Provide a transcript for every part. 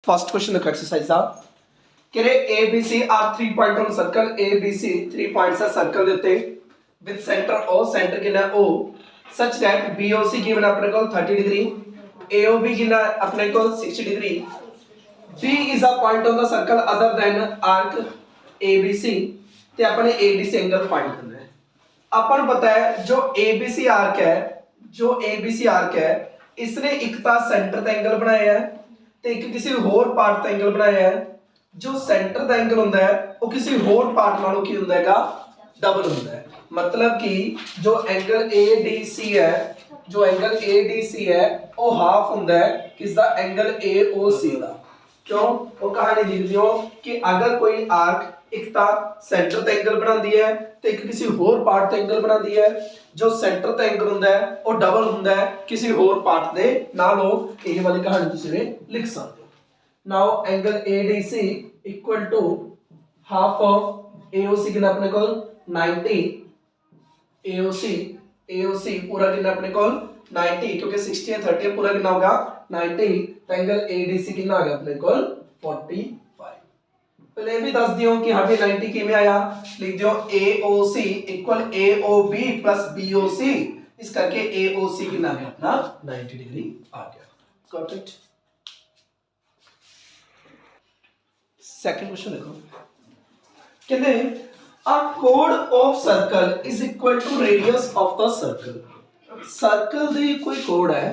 First question देखो exercise का कि A B C are 3 point on circle A B C 3 points है circle ਦੇ ਉੱਤੇ विद सेंटर ओ सेंटर कितना O such that B O C given अपने को 30 डिग्री ए ओ बी कितना अपने को 60 degree B is a point on the circle other than arc A B C ਤੇ ਆਪਾਂ ਨੇ A B C angle find करना है। अपन पता है जो ए बी सी आर्क है जो ए बी सी आर्क है इसने एक ਤਾਂ सेंटर ਦਾ एंगल बनाया है ਤੇ ਇੱਕ ਕਿਸੇ ਹੋਰ ਪਾਰਟ ਦਾ ਐਂਗਲ ਬਣਾਇਆ ਹੈ। ਜੋ ਸੈਂਟਰ ਦਾ ਐਂਗਲ ਹੁੰਦਾ ਹੈ ਉਹ ਕਿਸੇ ਹੋਰ ਪਾਰਟ ਨਾਲੋਂ ਕੀ ਹੁੰਦਾ ਹੈਗਾ ਡਬਲ ਹੁੰਦਾ ਹੈ। मतलब कि जो एंगल ADC है जो एंगल ADC है वो हाफ ਹੁੰਦਾ है किसका एंगल AOC ਦਾ। क्यों वो कहानी लिखदी हो कि अगर कोई आर्क एक ਤਾਂ ਸੈਂਟਰ ਦਾ ਐਂਗਲ ਬਣਾਉਂਦੀ ਹੈ ਤੇ ਇੱਕ ਕਿਸੇ ਹੋਰ ਪਾਰਟ ਦਾ ਐਂਗਲ ਬਣਾਉਂਦੀ ਹੈ ਜੋ ਸੈਂਟਰ ਦਾ ਐਂਗਲ ਹੁੰਦਾ ਹੈ ਉਹ ਡਬਲ ਹੁੰਦਾ ਹੈ ਕਿਸੇ ਹੋਰ ਪਾਰਟ ਦੇ ਨਾਲੋਂ। ਇਹ ਵਾਲੀ ਕਹਾਣੀ ਤੁਸੀਂ ਲਿਖ ਸਕਦੇ ਹੋ। Now angle ADC equal to half of AOC ਕਿੰਨਾ ਆਪਣੇ ਕੋਲ 90 AOC पूरा कितना अपने को 90 क्योंकि 60 है 30 पूरा कितना होगा 90 तो एंगल ADC कितना आ गया अपने को 45। पहले ये भी दस दियो कि हाँ भी 90 किमें आया लिख दियो AOC equal AOB plus BOC इस करके AOC कितना आ गया अपना 90 डिग्री आ गया। Got it. सेकंड क्वेश्चन देखो कहते हैं a chord of circle is equal to radius of the circle। Circle दी कोई कोड है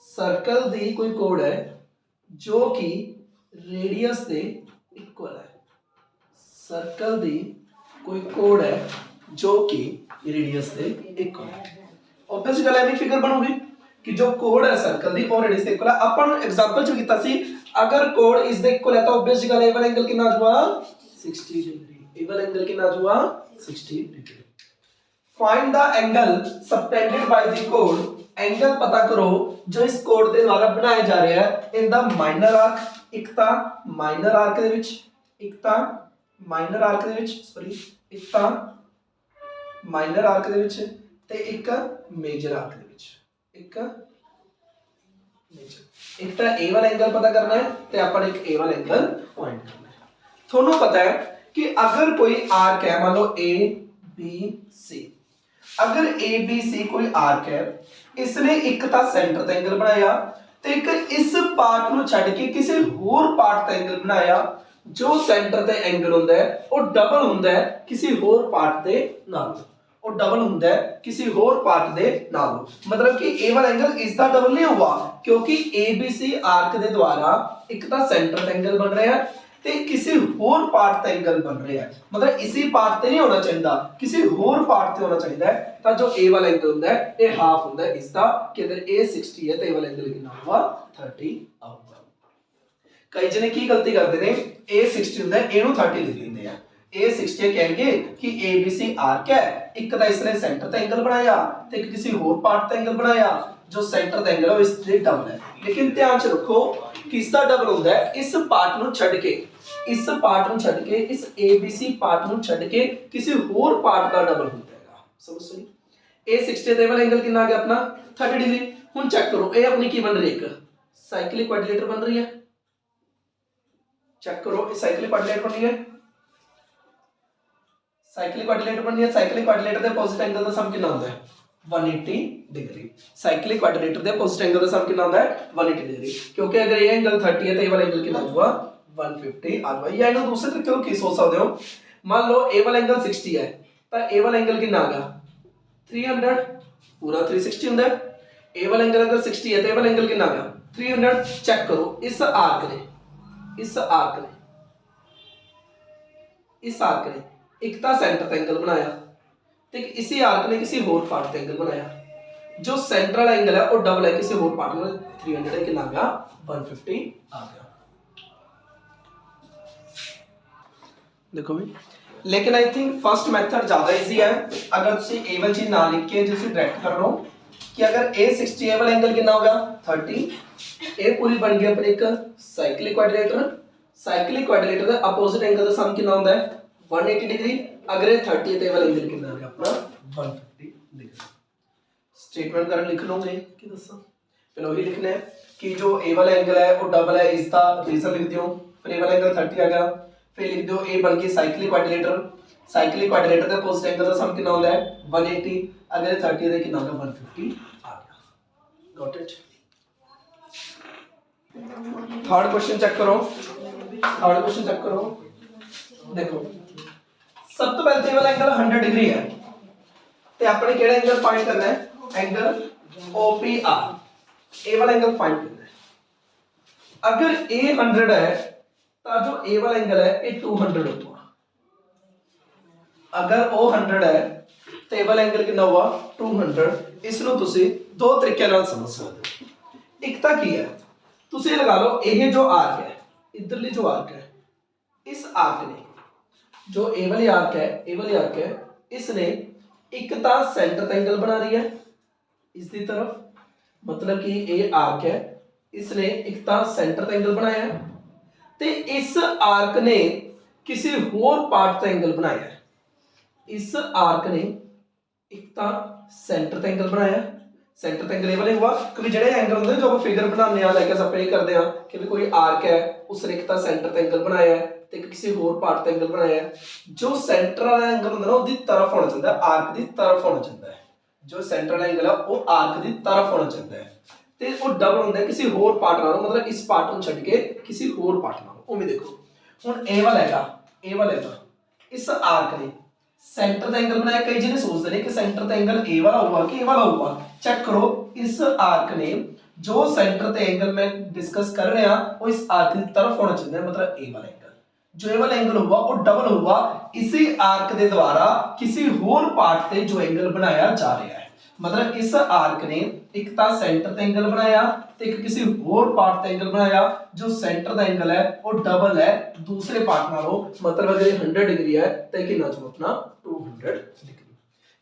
सर्कल दी कोई कोड है जो कि रेडियस दे इक्वल है। सर्कल दी कोई कोड है जो कि रेडियस दे इक्वल है। ऑब्वियस गल है फिगर बनूगी कि जो कोड है सर्कल दी और रेडियस दे इक्वल है। अपन एग्जांपल जो कीता सी अगर कोड इस दे इक्वल है तो ऑब्वियस गल है वाला एंगल कितना जुआ 60 डिग्री। ए वाला एंगल कितना जुआ 60 degree. Find the angle subtended by the code. Angle पता करो जो इस कोड ਦੇ ਦੁਆਰਾ ਬਣਾਇਆ ਜਾ ਰਿਹਾ ਹੈ ਇਨ ਦਾ ਮਾਈਨਰ ਆਰਕ ਇੱਕ ਤਾਂ ਮਾਈਨਰ ਆਰਕ ਦੇ ਵਿੱਚ ਇੱਕ ਤਾਂ ਮਾਈਨਰ ਆਰਕ ਦੇ ਵਿੱਚ ਸੌਰੀ ਇੱਕ ਤਾਂ ਮਾਈਨਰ ਆਰਕ ਦੇ ਵਿੱਚ ਤੇ ਇੱਕ ਮੇਜਰ ਆਰਕ ਦੇ ਵਿੱਚ ਇੱਕ मेजर। एक तो ए वाला एंगल पता करना है तो अपन एक ए वाला एंगल फाइंड करना है। थोनों पता है कि अगर कोई आर्क है मान लो ए बी सी अगर ए बी सी कोई आर्क है इसने एक तो सेंटर का एंगल बनाया तो एक इस पार्ट ਨੂੰ ਛੱਡ ਕੇ ਕਿਸੇ ਹੋਰ ਪਾਰਟ ਦਾ ਐਂਗਲ ਬਣਾਇਆ ਜੋ ਸੈਂਟਰ ਤੇ ਐਂਗਲ ਹੁੰਦਾ ਹੈ ਉਹ ਡਬਲ ਹੁੰਦਾ ਹੈ ਕਿਸੇ ਹੋਰ ਪਾਰਟ ਦੇ ਨਾਲ ਉਹ ਡਬਲ ਹੁੰਦਾ ਹੈ ਕਿਸੇ ਹੋਰ ਪਾਰਟ ਦੇ ਨਾਲ। मतलब कि ए वाला एंगल इसका डबल नहीं हुआ क्योंकि ABC आर्क ਦੇ ਦੁਆਰਾ ਇੱਕ ਤਾਂ ਸੈਂਟਰ ਦਾ ਐਂਗਲ ਬਣ ਰਿਹਾ ਹੈ ਤੇ ਕਿਸੇ ਹੋਰ ਪਾਰਟ ਦਾ ਐਂਗਲ ਬਣ ਰਿਹਾ ਹੈ। मतलब इसी पार्ट ਤੇ ਨਹੀਂ ਹੋਣਾ ਚਾਹੀਦਾ ਕਿਸੇ ਹੋਰ ਪਾਰਟ ਤੇ ਹੋਣਾ ਚਾਹੀਦਾ ਹੈ। ਤਾਂ ਜੋ A ਵਾਲਾ ਐਂਗਲ ਹੁੰਦਾ ਹੈ ਇਹ ਹਾਫ ਹੁੰਦਾ ਹੈ इसका कि अगर A 60 ਹੈ ਤਾਂ ਇਹ ਵਾਲਾ ਐਂਗਲ ਕਿੰਨਾ ਹੋਊਗਾ 30 ਆਊਗਾ। ਕਈ ਜਣੇ ਕੀ ਗਲਤੀ ਕਰਦੇ ਨੇ A 60 ਹੁੰਦਾ ਹੈ ਇਹਨੂੰ 30 ਲਿਖ ਦਿੰਦੇ ਆ। A 60 कहेंगे कि ABC आर्क है एक तो इसने सेंटर का एंगल बनाया तो किसी और पार्ट का एंगल बनाया जो सेंटर का एंगल है इससे डबल है। लेकिन ध्यान से रखो कि इसका डबल होता है इस पार्ट नु छड़ के इस पार्ट नु छड़ के इस ABC पार्ट नु छड़ के किसी और पार्ट का डबल होता है। समझ सही। A 60 ते वाला एंगल कितना आ गया अपना 30 डिग्री। हुन चेक करो ये अपनी की बन रही है एक साइक्लिक क्वाड्रिलेटर बन रही है। चेक करो ये साइक्लिक क्वाड्रिलेटर बन रही है साइक्लिक क्वाड्रिलेटर बन रही है। साइक्लिक क्वाड्रिलेटर के अपोजिट एंगल का सम कितना होता है 180 डिग्री। साइक्लिक क्वाड्रिलेटर के अपोजिट एंगल का सम कितना होता है 180 डिग्री क्योंकि अगर ये एंगल 30 है तो ये वाला एंगल कितना होगा 150 आ जाएगा। या इन्हों दूसरे तरीके से की सोच सकते हो मान लो ए वाला एंगल 60 है तो ए वाला एंगल कितना आ गया 300 पूरा 360 होता है। ए वाला एंगल अगर 60 है तो ए वाला एंगल कितना आ गया 300। चेक करो इस आर्क ने एक तो सेंटर का एंगल बनाया तो इसी आर्क ने किसी होर पार्ट का एंगल बनाया जो सेंट्रल एंगल है वो डबल है किसी होर पार्ट में 300 है कितना आ गया 150 आ गया। देखो भी लेकिन आई थिंक फर्स्ट मेथड ज्यादा इजी है। अगर तुम ए वाली चीज ना लिख के जिसे डायरेक्ट कर लो कि अगर A 60 वाला एंगल कितना होगा 30 ए पूरी बन गई अपने एक साइक्लिक क्वाड्रिलेटर का अपोजिट एंगल का सम कितना होता है 180 डिग्री। अगर 30 है वाला एंगल कितना है अपना 150 डिग्री। स्टेटमेंट कर लिख लोगे कि दसो पहले वही लिखना है कि जो ए वाला एंगल है वो डबल है, इसका रीजन लिख दियो। फिर ए वाला एंगल 30 आ गया, फिर लिख दो ए बन गई साइक्लिक क्वाड्रिलेटरल। साइक्लिक क्वाड्रिलेटरल का अपोजिट एंगल का सम कितना होता है 180, अगर 30 है कितना होगा 150 आ गया। Got it. Third question check करो, थर्ड क्वेश्चन चेक करो। देखो सब तो पहले ए वाला एंगल 100 डिग्री है ਤੇ ਆਪਣੇ ਕਿਹੜਾ एंगल फाइंड करना है एंगल OPR, ए वाला एंगल फाइंड करना है। अगर ए 100 है तो जो ए वाला एंगल है ये 200 होगा। अगर ओ 100 है तो ए वाला एंगल कितना हुआ 200। इसਨੂੰ ਤੁਸੀਂ दो तरीके ਨਾਲ समझ सकते हो। एक ਤਾਂ ਕੀ है ਤੁਸੀਂ लगा लो ये जो आर्क है इधरली जो आर्क है इस आर्क ने जो ए वाली आर्क है ए वाली आर्क है इसने एक तो सेंटर का एंगल बना रही है इसकी तरफ, मतलब कि ये आर्क है इसने एक तो सेंटर का एंगल बनाया है ते इस आर्क ने किसी होर पार्ट का एंगल बनाया है। इस आर्क ने एक तो सेंटर का एंगल बनाया, सेंटर का एंगल ये वाला हुआ क्योंकि जो एंगल होंगे जो आप फिगर बनाने लाइक अस आप करते हैं कि भी कोई आर्क है उसने एक तो सेंटर का एंगल बनाया है ਤੇ किसी होर पार्ट का एंगल बनाया है। जो सेंटर वाला एंगल होंदा ना उसदी तरफ होना चाहिए, आर्क दी तरफ होना चाहिए। जो सेंटर वाला एंगल है वो आर्क दी तरफ होना चाहिए ते वो डबल होंदा किसी होर पार्ट नालों, मतलब इस पार्ट ਨੂੰ ਛੱਡ के किसी होर पार्ट नालों। उम्मीद देखो हुन ए वाला हैगा ए वाला हैगा इस आर्क ने सेंटर का एंगल बनाया। कई जने सोचते हैं कि सेंटर का एंगल ए वाला हुआ कि ए वाला हुआ। चेक करो इस आर्क ने जो सेंटर का एंगल मैं डिस्कस कर रहा वो इस आर्क की तरफ होना चाहिए, मतलब ए वाला एंगल। जो ए वाला एंगल हुआ वो डबल हुआ इसी आर्क के द्वारा किसी होर पार्ट से जो एंगल बनाया जा रहा है। मतलब इस आर्क ने एक तो सेंटर का एंगल बनाया ते एक किसी होर पार्ट का एंगल बनाया। जो सेंटर का एंगल है वो डबल है दूसरे पार्ट नालों, मतलब अगर 100 डिग्री है तो कितना जो अपना 200 डिग्री।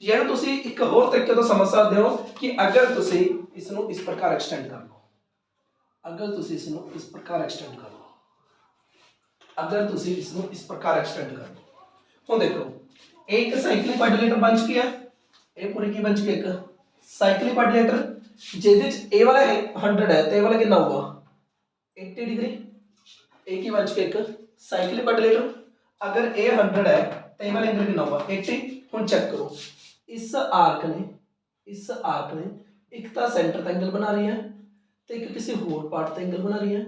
यानी तुसी एक होर तरीके तो समझ सकते हो कि अगर तुसी इसनु इस प्रकार एक्सटेंड कर लो, अगर तुसी इसनु इस प्रकार एक्सटेंड कर लो, अगर तुसी इसनु इस प्रकार एक्सटेंड कर लो हुन देखो एक साइक्लिक क्वाड्रिलेटर बन चुकी है, ये पूरी की बन चुकी है एक साइक्लिक क्वाड्रिलेटर ਜਿਹਦੇ ਚ ए वाला 100 है तो ए वाला कितना होगा 80 डिग्री। ए की बन चुकी एक साइक्लिक क्वाड्रिलेटर। अगर ए 100 है तो ए वाला एंगल कितना होगा 80। हुन चेक करो इस आर्क ने एक तो सेंटर का एंगल बना रही है तो एक किसी होर पार्ट का एंगल बना रही है।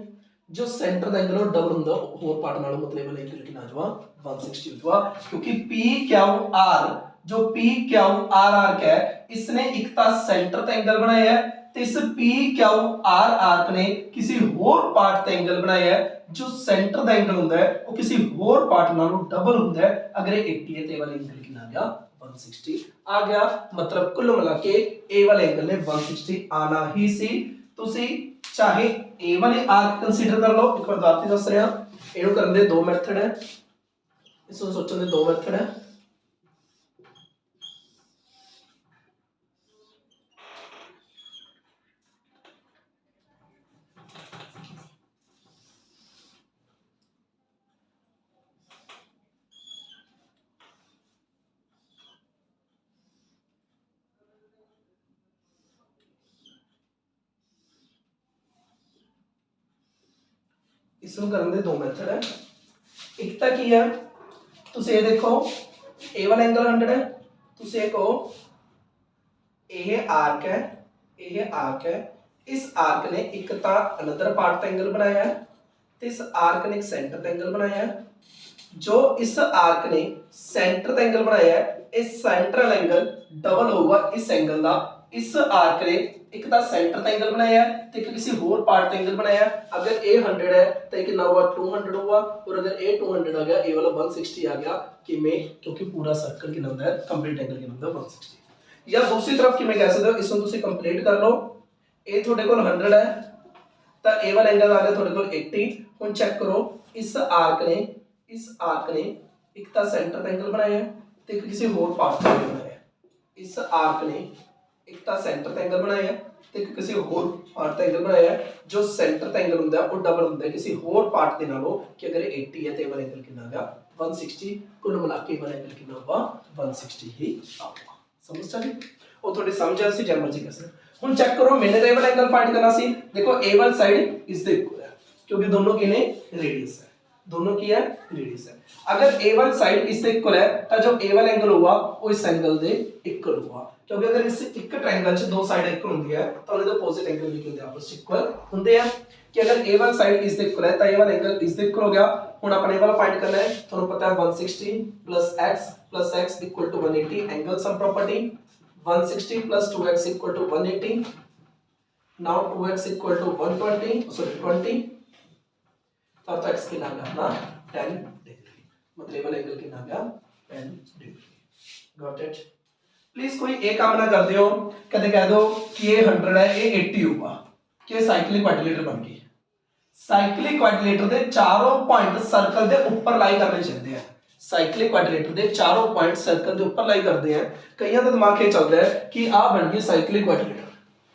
जो सेंटर का एंगल डबल होंदा होर पार्ट नालों, मतलब वाला एंगल कितना होगा 160 होगा क्योंकि पी क्यू आर जो पी क्यू आर आर्क है इसने एक तो सेंटर का एंगल बनाया है तो इस पी क्यू आर आर्क ने किसी होर पार्ट का एंगल बनाया है। जो सेंटर का एंगल होंदा है वो किसी होर पार्ट नालों डबल होंदा है। अगर ये 80 है तो ये वाला एंगल कितना आ गया 160 आ गया। मतलब कुल मिला के ए वाले एंगल ने 160 आना ही सी। तुसी चाहे ए वाले आर्क कंसीडर कर लो, एक बार दाती दस रहा इहनू करन दे दो मैथड है, इसको सोचने दे दो मैथड है। इसको करने दे दो मेथड है। एक तो की है तुसी ये देखो ए वाला एंगल 100 है, तुसी ये कहो ये आर्क है, ये आर्क है। इस आर्क ने एक तो अनदर पार्ट का एंगल बनाया है तो इस आर्क ने एक सेंटर का एंगल बनाया है। जो इस आर्क ने सेंटर का एंगल बनाया है इस सेंट्रल एंगल डबल होगा इस एंगल का। इस आर्क ने एक तो सेंटर का एंगल बनाया है तो एक किसी होर पार्ट का एंगल बनाया है। अगर ए 100 है तो ये कितना हुआ 200 हुआ, और अगर ए 200 आ गया ए वाला 160 आ गया कि मैं क्योंकि पूरा सर्कल कितना होता है कंप्लीट एंगल कितना होता है 160। या दूसरी तरफ कि मैं कह सकता हूं इसको तुसी कंप्लीट कर लो ए थोड़े को 100 है तो ए वाला एंगल आ गया थोड़े को 80। हुन चेक करो इस आर्क ने एक तो सेंटर का एंगल बनाया है तो एक किसी होर पार्ट का एंगल बनाया है। इस आर्क ने एक तो सेंटर का एंगल बनाया है तो एक किसी होर पार्ट का एंगल बनाया है। जो सेंटर का एंगल होंदा है वो डबल होंदा है किसी होर पार्ट के नालों कि अगर 80 है तो ये वाला एंगल कितना आ गया 160। कुल मिला के वाला एंगल कितना होगा 160 ही आऊगा। समझ चली और थोड़ी समझ सी जैमर जी कैसे ਹੁਣ ਚੈੱਕ ਕਰੋ, मैंने तो ए वाला एंगल फाइंड करना सी। देखो ए वाली साइड इसके इक्वल है क्योंकि दोनों की ने रेडियस है, दोनों की है रेडियस है। अगर ए वाली साइड इससे इक्वल है तो जो ए वाला एंगल होगा वो इस एंगल दे इक्वल होगा, क्योंकि अगर इस एक ट्रायंगल च दो साइड इक्वल होंदी है तो उन्हें अपोजिट एंगल भी कहते हैं आपस में इक्वल होंगे हैं कि अगर ए वाली साइड इस इक्वल है तो ए वाला एंगल इस इक्वल हो गया। हुन अपने वाला फाइंड करना है, ਤੁਹਾਨੂੰ पता है 160 plus x equal to 180 angle sum property 160 plus 2x equal to 180। now 2x equal to 120 sorry 20 तो x कितना आ गया अपना 10 डिग्री, मतलब ये वाला एंगल कितना आ गया 10 डिग्री। Got it. प्लीज कोई एक काम ना कर दियो, कदे कह दो कि ये 100 है ये 80 होगा कि साइक्लिक क्वाड्रिलेटर बन गई। साइक्लिक क्वाड्रिलेटर दे चारों पॉइंट सर्कल दे ऊपर लाई करने चाहिए हैं। साइक्लिक क्वाड्रिलेटर दे चारों पॉइंट सर्कल दे ऊपर लाई करते हैं। कईयां दा दिमाग ये चलदा है कि आ बन गई साइक्लिक क्वाड्रिलेटर,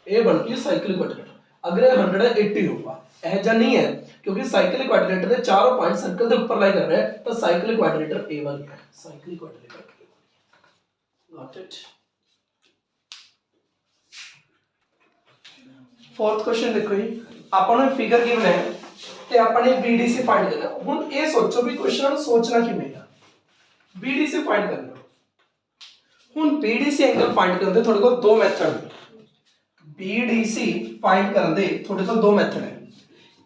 ये बन गई साइक्लिक क्वाड्रिलेटर, अगर ये 180 होगा, ऐसा नहीं है क्योंकि साइक्लिक क्वाड्रिलेटर दे चारों पॉइंट सर्कल दे ऊपर लाई कर रहे हैं तो साइक्लिक क्वाड्रिलेटर A1 है, cyclic quadrilateral A1। Got it. Fourth question देखो जी, आपने फिगर गिवन है ते आपने BDC फाइंड करना। हुन ये सोचो भी क्वेश्चन ਨੂੰ सोचना किवें है, BDC फाइंड करना। हुन BDC एंगल फाइंड करन दे थोड़े को दो मेथड ने। BDC फाइंड करन दे थोड़े को दो मेथड है।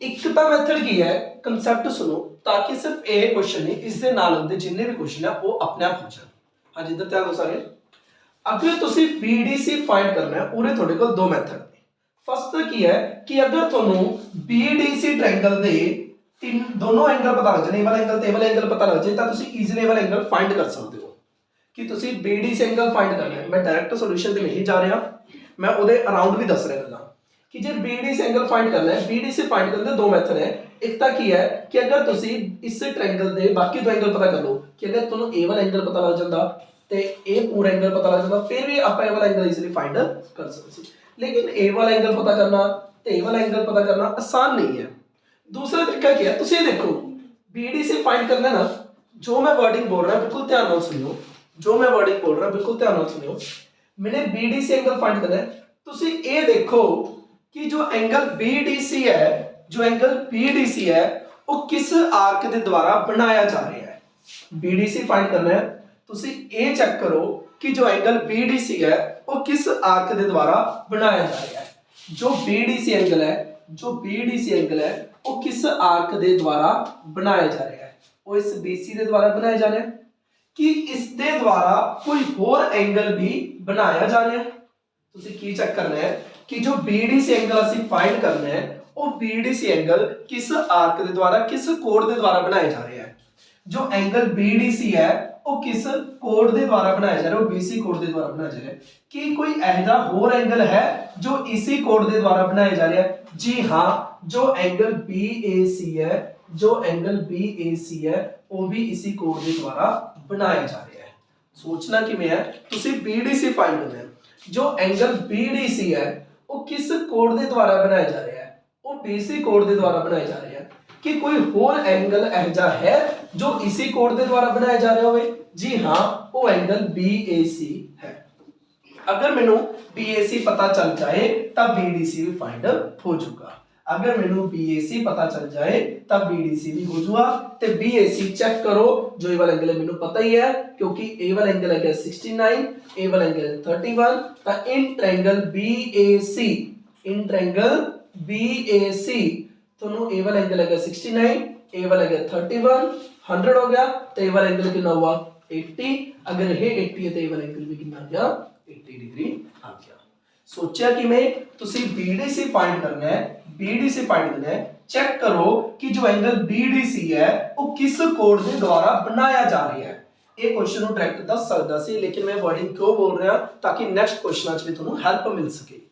एक तो मेथड की है, कांसेप्ट सुनो ताकि सिर्फ ये क्वेश्चन नहीं इस दे नाल दे जिन्ने भी क्वेश्चन है वो अपने आप हो जाए। हां जी, इधर ध्यान दो सारे। अगर तुसी BDC फाइंड करना है उरे थोड़े को दो मेथड। फर्स्ट की है कि अगर ਤੁਹਾਨੂੰ BDC ट्रायंगल ਦੇ तीन दोनों एंगल पता लग जाए, वाला एंगल ते वाला एंगल पता लग जाए तो ਤੁਸੀਂ इजीली वाला एंगल फाइंड कर सकते हो कि ਤੁਸੀਂ BDC एंगल फाइंड करना है। मैं डायरेक्ट सॉल्यूशन ਤੇ नहीं जा रहा, मैं ਉਹਦੇ अराउंड भी दस रहा ਹਾਂ कि ਜੇ BDC एंगल फाइंड करना है। BDC फाइंड करने ਦੇ ਦੋ ਮੈਥਡ ਹੈ। ਇੱਕ ਤਾਂ ਕੀ ਹੈ ਕਿ ਅਗਰ ਤੁਸੀਂ ਇਸ ट्रायंगल ਦੇ ਬਾਕੀ ਦੋ एंगल पता कर लो कि अगर ਤੁਹਾਨੂੰ A वाला एंगल पता लग ਜਾਂਦਾ ਤੇ ਇਹ ਪੂਰਾ एंगल पता लग ਜਾਂਦਾ, ਫਿਰ ਵੀ ਆਪਾਂ ਇਹ वाला एंगल इजीली फाइंड कर सकते हैं। लेकिन ए वाला एंगल पता करना ते ए वाला एंगल पता करना आसान नहीं है। दूसरा तरीका क्या है, तुम ये देखो BDC फाइंड करना ना, जो मैं वर्डिंग बोल रहा बिल्कुल ध्यान नाल सुनियो, जो मैं वर्डिंग बोल रहा बिल्कुल ध्यान नाल सुनियो। मैंने BDC एंगल फाइंड करना है, तुम ये देखो कि जो एंगल BDC है, जो एंगल BDC है वो किस आर्क के द्वारा बनाया जा रहा है। BDC फाइंड करना है, तुम ये चेक करो कि जो एंगल BDC है वो किस आर्क के द्वारा बनाया जा रहा है। जो BDC एंगल है, जो BDC एंगल है वो किस आर्क के द्वारा बनाया जा रहा है। वो इस BC के द्वारा बनाया जा रहा है कि इस दे द्वारा कोई और एंगल भी बनाया जा रहा है। तुसी की चेक करना है कि जो BDC एंगल ਅਸੀਂ फाइंड करना है वो BDC एंगल किस आर्क के द्वारा किस कोण के द्वारा बनाया जा रहा है। जो एंगल BDC है वो किस कोण के द्वारा बनाया जा रहा है, वो BC कोण के द्वारा बनाया जा रहा है। कि कोई ऐसा और एंगल है जो इसी कोण के द्वारा बनाया जा रहा है। जी हाँ, जो एंगल BAC है, जो एंगल BAC है वो भी इसी कोण के द्वारा बनाया जा रहा है। सोचना कि मैं है तुसी BDC फाइंड करना है। जो एंगल BDC है वो किस कोण के द्वारा बनाया जा रहा है, वो BC कोण के द्वारा बनाया जा रहा है। कि कोई और एंगल ऐसा है जो इसी कोण के द्वारा बनाया जा रहा हो। जी हाँ, वो एंगल BAC है। अगर मैनू BAC पता चल जाए तब BDC भी फाइंड हो जाएगा। अगर मैनू BAC पता चल जाए तब BDC भी हो जाएगा। तो BAC चेक करो, जो ये वाला एंगल है मैनू पता ही है क्योंकि ए वाला एंगल है 69, ए वाला एंगल है 31। तो in triangle BAC, in triangle BAC ਤੁਹਾਨੂੰ ए वाला एंगल है 69, ए वाला है 31, 100 हो गया। तो ए वाला एंगल कितना हुआ 80। अगर ये 80 है तो ए वाला एंगल भी कितना आ गया 80 डिग्री आ गया। सोचा कि मैं तुसी BDC फाइंड करना है, BDC फाइंड करना है। चेक करो कि जो एंगल BDC है वो किस कोण के द्वारा बनाया जा रहा है। ये क्वेश्चन ਨੂੰ डायरेक्ट दस सकदा सी, लेकिन मैं वर्डिंग क्यों बोल रहा ताकि नेक्स्ट क्वेश्चन में ਤੁਹਾਨੂੰ हेल्प मिल सके।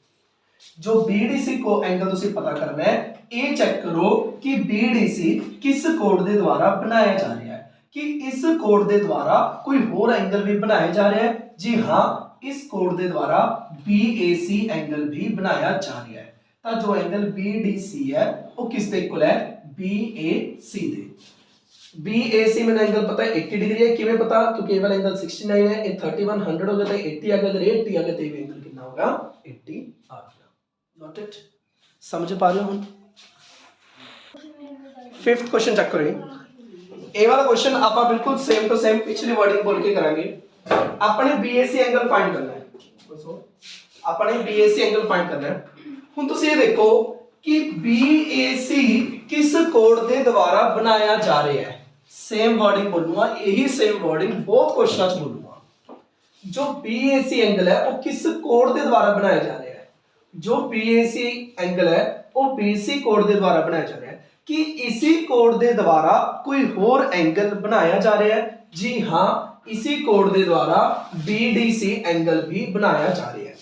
जो BDC को एंगल तुसी पता करना है, ये चेक करो कि BDC किस कोण के द्वारा बनाया जा रहा है। कि इस कोण के द्वारा कोई और एंगल भी बनाया जा रहा है। जी हाँ, इस कोण के द्वारा BAC एंगल भी बनाया जा रहा है। तो जो एंगल BDC है वो किस दे इक्वल है BAC दे। BAC मैंने एंगल पता है 80 डिग्री है। किवें पता, क्योंकि ये वाला एंगल 69 है, ये 31, 100 हो गया तो 80 आ गया। अगर 80 आ गया तो ये एंगल कितना होगा 80 आ गया। Got it? समझ पा रहे हो हम? फिफ्थ क्वेश्चन चेक करो। ए वाला क्वेश्चन आप बिल्कुल सेम टू सेम पिछली वर्डिंग बोल के करांगे। अपने बीएसी एंगल फाइंड करना है, अपने बीएसी एंगल फाइंड करना है। हुण तुसीं ये देखो कि बीएसी किस कोड के द्वारा बनाया जा रहा है। सेम वर्डिंग बोलूंगा, यही सेम वर्डिंग बहुत क्वेश्चन च बोलूंगा। जो बीएसी एंगल है वो किस कोड के द्वारा बनाया जा रहा है? जो बीएसी एंगल है वो बीसी कोड के द्वारा बनाया जा रहा है। कि इसी कोड के द्वारा कोई होर एंगल बनाया जा रहा है? जी हाँ, इसी कोड के द्वारा बीडीसी एंगल भी बनाया जा रहा है।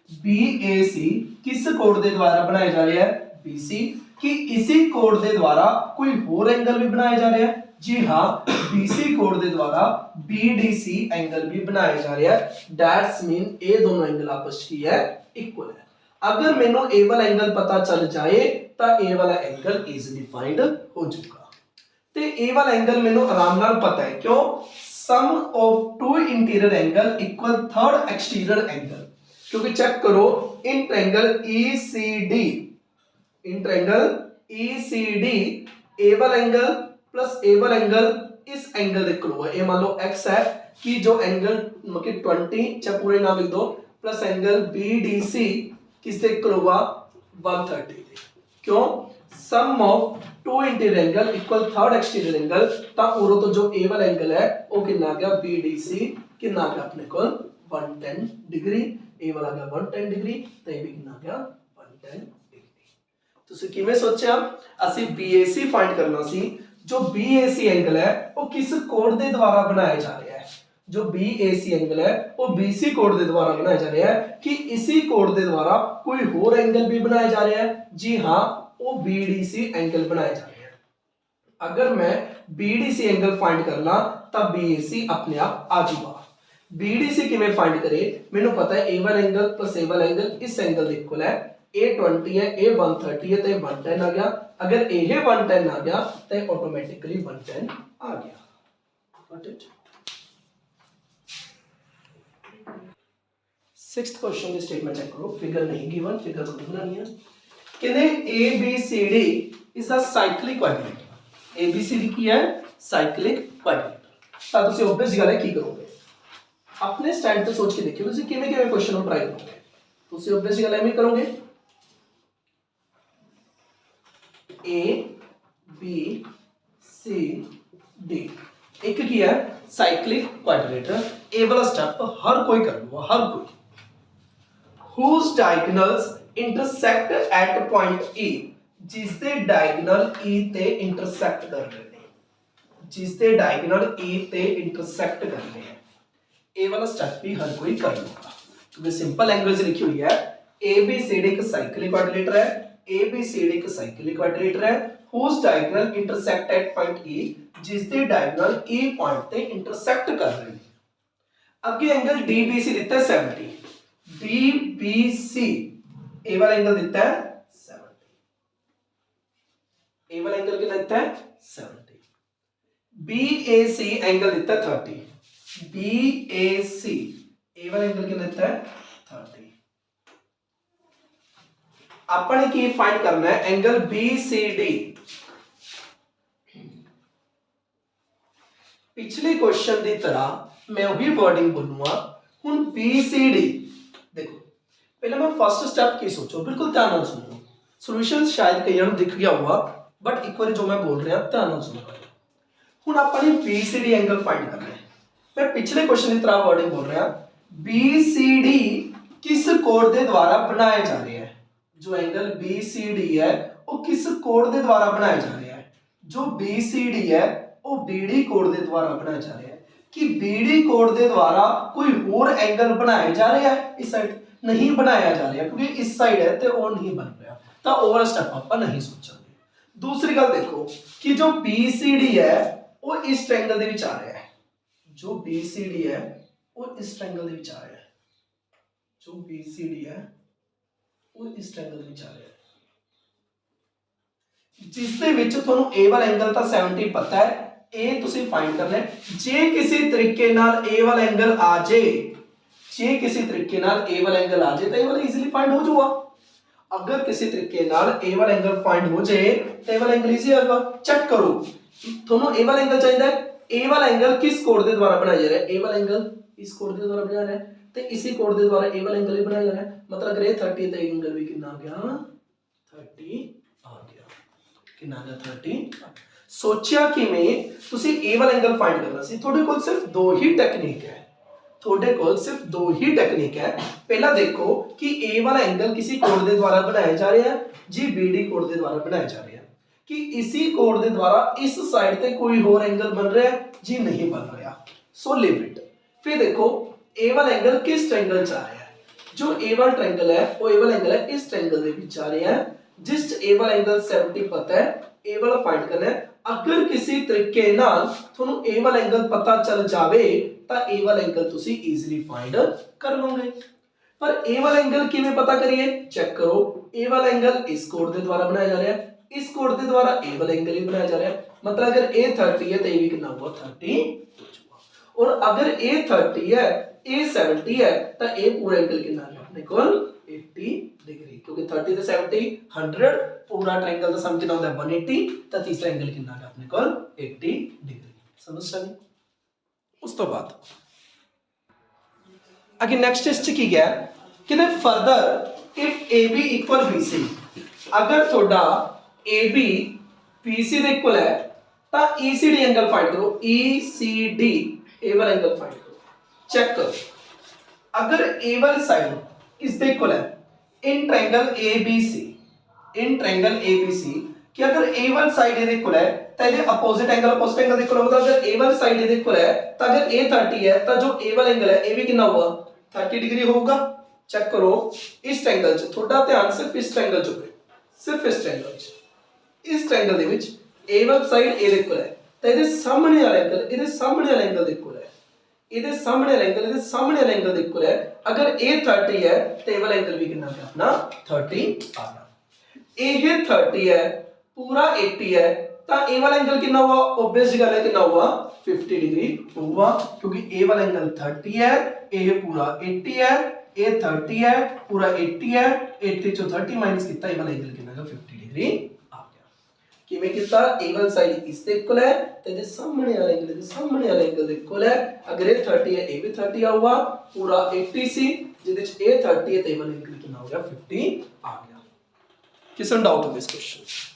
बीएसी किस कोड के द्वारा बनाया जा रहा है? बीसी। कि इसी कोड के द्वारा कोई होर एंगल भी बनाया जा रहा है? जी हाँ, बीसी कोड के द्वारा बीडीसी एंगल भी बनाया जा रहा है। दैट्स मीन ये दोनों एंगल आपस में है इक्वल है। अगर मैंने ए वाला एंगल पता चल जाए तो ए वाला एंगल इजीली फाइंड हो जाएगा। तो ए वाला एंगल मैंने आराम नाल पता है, क्यों? Sum of two interior angle equal third exterior angle. क्योंकि चेक करो, in triangle ECD, in triangle ECD A वाला एंगल प्लस ए वाला एंगल इस एंगल के इक्वल है। ये मान लो x है कि जो एंगल मतलब 20 चाहे पूरे नाम लिख दो प्लस एंगल बीडीसी किससे इक्वल होगा? 130। क्यों? Sum of two interior angle equal third exterior angle. तो तो जो ए वाला एंगल है वो कितना आ गया? बीडीसी कितना आ गया अपने को? 110 डिग्री। ए वाला गया 110 डिग्री, तो ये भी कितना गया? 110 डिग्री। ਤੁਸੀਂ ਕਿਵੇਂ ਸੋਚਿਆ? ਅਸੀਂ BAC फाइंड करना सी। जो BAC एंगल है वो किस कोड के द्वारा बनाया जा रहा है? जो BAC एंगल है वो BC कोड के द्वारा बनाया जा रहा है। कि इसी कोड के द्वारा कोई होर एंगल भी बनाया जा रहा है? जी हाँ, वो BDC एंगल बनाया जा रहा है। अगर मैं BDC एंगल फाइंड करना तो BAC अपने आप आ जाएगा। BDC किवें फाइंड करे? मैंने पता है ए वाला एंगल प्लस ए वाला एंगल इस एंगल के इक्वल है। ए 20 है, ए 130 है, तो ये 110 आ गया। अगर ए 110 आ गया तो ऑटोमेटिकली 110 आ गया। Got it? सिक्स्थ क्वेश्चन की स्टेटमेंट चेक करो। फिगर नहीं गिवन, फिगर खुद बनानी है। कहते ABCD is a cyclic quadrilateral. ABCD की है साइक्लिक क्वाड्रिलेटरल। ਤਾਂ ਤੁਸੀਂ obvious ਗੱਲ ਹੈ ਕੀ ਕਰੋਗੇ? अपने स्टैंड ਤੇ सोच के देखियो ਤੁਸੀਂ ਕਿਵੇਂ ਕਿਵੇਂ क्वेश्चन ਨੂੰ ਟਰਾਈ ਕਰੋਗੇ। ਤੁਸੀਂ obvious ਗੱਲ ਐਵੇਂ ਕਰੋਗੇ A B C D। एक की है साइक्लिक क्वाड्रिलेटरल। ए वाला स्टेप हर कोई कर लूगा, हर कोई। whose diagonals intersect at point E, जिस दे डायगोनल E ते इंटरसेक्ट कर रहे हैं, जिस दे डायगोनल E ते इंटरसेक्ट कर रहे हैं। ए वाला स्टेप भी हर कोई कर लूगा क्योंकि सिंपल लैंग्वेज लिखी हुई है। ABCD एक साइक्लिक क्वाड्रिलेटरल है। ABCD एक साइक्लिक क्वाड्रिलेटरल है whose diagonal intersect at point E, जिस दे डायगोनल E पॉइंट ते इंटरसेक्ट कर रहे हैं। अगे एंगल DBC दिता है 70। DBC ए वाला एंगल दिता है 70। ए वाला एंगल कितना दिता है? 70। BAC एंगल दिता है 30। BAC ए वाला एंगल कितना दिता है? 30। अपने की फाइंड करना है एंगल BCD। पिछले क्वेश्चन की तरह मैं वही वर्डिंग बोलूंगा। हुन BCD देखो, पहले मैं फर्स्ट स्टेप की सोचो, बिल्कुल ध्यान नाल सुनो। सॉल्यूशन शायद कईयां नूं दिख गया होगा, बट एक बार जो मैं बोल रहा ध्यान नाल सुनो। हुन अपने BCD एंगल फाइंड करना है। मैं पिछले क्वेश्चन की तरह वर्डिंग बोल रहा। BCD किस कोड के द्वारा बनाया जा रहा है? जो एंगल BCD है वो किस कोड के द्वारा बनाया जा रहा है? जो BCD है वो BD कोड के द्वारा बनाया जा रहा है। कि BD कोड के द्वारा कोई और एंगल बनाया जा रहा है? इस साइड नहीं बनाया जा रहा क्योंकि इस साइड है तो वो नहीं बन रहा, तो ओवर स्टेप आप नहीं सोचेंगे। दूसरी गल देखो कि जो BCD है वो इस ट्रायंगल के विच आ रहा है। जो BCD है वो इस ट्रायंगल के विच आ रहा है। जो BCD है वो इस ट्रायंगल के विच आ रहा है, जिस दे विच तुहानू ए वाला एंगल तो 70 पता है, ए तुसी फाइंड करना है। जे किसी तरीके नाल ए वाला एंगल आ जाए, जे किसी तरीके नाल ए वाला एंगल आ जाए तो ए वाला इजीली फाइंड हो जाऊगा। अगर किसी तरीके नाल ए वाला एंगल फाइंड हो जाए तो ए वाला एंगल इजी होगा। चेक करो ਤੁਹਾਨੂੰ ए वाला एंगल चाहिए, ए वाला एंगल किस कोड के द्वारा बनाया जा रहा है, ए वाला एंगल इस कोड के द्वारा बनाया जा रहा है तो इसी कोड के द्वारा ए वाला एंगल भी बनाया जा रहा है। मतलब अगर ये 30 तो एंगल भी कितना आ गया 30 आ गया, कितना आ गया 30। सोचिया कि मैं तुसी ए वाला एंगल फाइंड करना सी, थोड़े कोल सिर्फ दो ही टेक्निक है, थोड़े कोल सिर्फ दो ही टेक्निक है। पहला देखो कि ए वाला एंगल किसी कोड के द्वारा बनाया जा रहा है जी, बीडी कोड के द्वारा बनाया जा रहा है कि इसी कोड के द्वारा इस साइड पे कोई और एंगल बन रहा है जी, नहीं बन रहा, सो लीव इट। फिर देखो ए वाला एंगल किस ट्रायंगल च आ रहा है, जो ए वाला ट्रायंगल है वो ए वाला एंगल है इस ट्रायंगल के बीच आ रहा है, जिस ए वाला एंगल 70 पता है, ए वाला फाइंड करना है। अगर किसी तरीके नाल ਤੁਹਾਨੂੰ ए वाला एंगल पता चल जावे ਤਾਂ ए वाला एंगल ਤੁਸੀਂ ਈਜ਼ੀਲੀ फाइंड कर लोगे। पर ए वाला एंगल किवें पता करिए, चेक करो ए वाला एंगल इस कोड के द्वारा बनाया जा रहा है, इस कोड के द्वारा ए वाला एंगल ही बनाया जा रहा है। मतलब अगर ए 30 है तो ए भी कितना हुआ 30, और अगर ए 30 है ए 70 है तो ए पूरा एंगल कितना है अपने को 80 डिग्री, क्योंकि 30 तो 70 100 पूरा ट्रायंगल का सम कितना होता है 180, तो तीसरा एंगल कितना है अपने को 80 डिग्री। समझ नहीं। उस तो बाद अगे नेक्स्ट टेस्ट की गया कि further if A B equal B C, अगर थोड़ा ए बी बी सी दे इक्वल है तो E C D angle find करो, ई सी डी ए वाला एंगल फाइंड करो। चेक करो अगर ए वाली साइड किसके इक्वल है in triangle A B C, in triangle A B C कि अगर ए वाली साइड ए इक्वल है तो ये अपोजिट एंगल इक्वल होगा। अगर ए वाली साइड ए इक्वल है तो अगर ए 30 है तो जो ए वाला एंगल है ए भी कितना हुआ 30 डिग्री होगा। चेक करो इस ट्रायंगल च थोड़ा ध्यान सिर्फ इस ट्रायंगल च, सिर्फ इस ट्रायंगल च, इस ट्रायंगल दे विच ए वाली साइड ए दे इक्वल है तो ਇਹਦੇ ਸਾਹਮਣੇ ਵਾਲਾ ਐਂਗਲ ਇਹਦੇ ਸਾਹਮਣੇ ਵਾਲਾ ਐਂਗਲ ਦੇ ਇਕੁਅਲ ਹੈ, ਇਹਦੇ ਸਾਹਮਣੇ ਵਾਲਾ ਐਂਗਲ ਇਹਦੇ ਸਾਹਮਣੇ ਵਾਲਾ ਐਂਗਲ ਦੇ ਇਕੁਅਲ ਹੈ। ਅਗਰ ਇਹ 30 ਹੈ ਤੇ ਇਹ ਵਾਲਾ ਐਂਗਲ ਵੀ ਕਿੰਨਾ ਹੈ ਆਪਣਾ 30 ਆਣਾ। ਇਹ 30 है पूरा 80 है तो ए वाला एंगल कितना हुआ, ऑब्वियस गल है कितना हुआ 50 डिग्री हुआ, क्योंकि ए वाला एंगल 30 है, ए पूरा 80 है, ए 30 है पूरा 80 है, 80 चो 30 माइनस कितना ए वाला एंगल कितना है 50 डिग्री आ गया। किवें कितना ए वाला साइड इस दे इक्वल है ते दे सामने वाला एंगल दे सामने वाला एंगल दे इक्वल है। अगर ये 30 है ए भी 30 आऊगा, पूरा 80 सी जिदे च ए 30 है ते ए वाला एंगल कितना हो गया 50 आ गया। किसी डाउट हो इस क्वेश्चन